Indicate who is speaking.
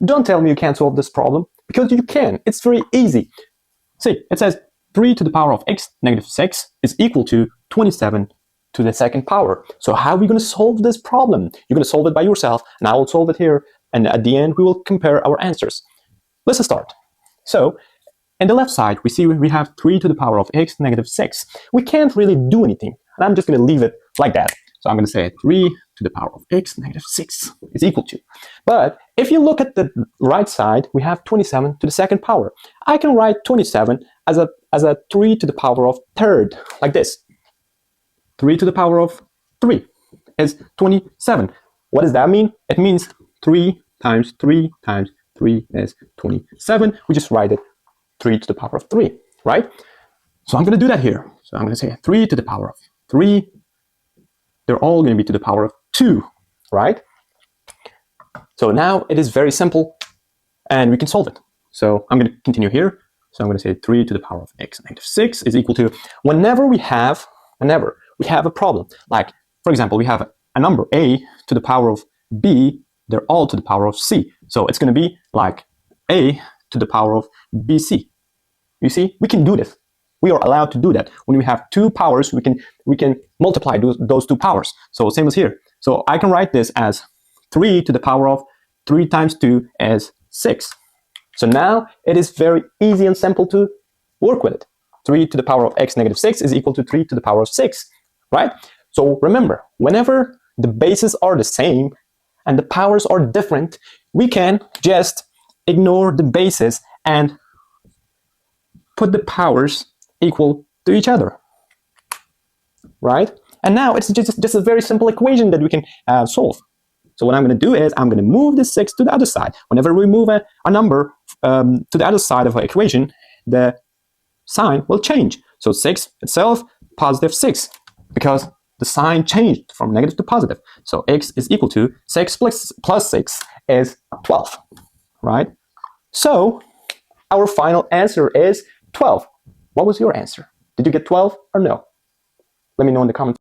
Speaker 1: Don't tell me you can't solve this problem, because you can. It's very easy. See, it says 3 to the power of x negative 6 is equal to 27 to the second power. So how are we going to solve this problem? You're going to solve it by yourself, and I will solve it here. And at the end, we will compare our answers. Let's start. So, in the left side, we see we have 3 to the power of x negative 6. We can't really do anything, and I'm just going to leave it like that. So I'm going to say 3 to the power of x negative 6 is equal to. But if you look at the right side, we have 27 to the second power. I can write 27 as a 3 to the power of third, like this. 3 to the power of 3 is 27. What does that mean? It means 3 times 3 times 3 is 27. We just write it 3 to the power of 3, right? So I'm going to do that here. So I'm going to say 3 to the power of 3. They're all going to be to the power of 2, right? So now it is very simple, and we can solve it. So I'm going to continue here. So I'm going to say 3 to the power of x negative 6 is equal to, whenever we have a problem, like, for example, we have a number a to the power of b, they're all to the power of c. So it's going to be like a to the power of bc. You see, we can do this. We are allowed to do that. When we have two powers, we can multiply those two powers. So same as here. So I can write this as 3 to the power of 3 times 2 is 6. So now it is very easy and simple to work with it. 3 to the power of x negative 6 is equal to 3 to the power of 6, right? So remember, whenever the bases are the same and the powers are different, we can just ignore the bases and put the powers equal to each other, right? And now it's just a very simple equation that we can solve. So what I'm going to do is I'm going to move the 6 to the other side. Whenever we move a number to the other side of an equation, the sign will change. So 6 itself, positive 6, because the sign changed from negative to positive. So x is equal to 6 plus 6 is 12, right? So our final answer is 12. What was your answer? Did you get 12 or no? Let me know in the comments.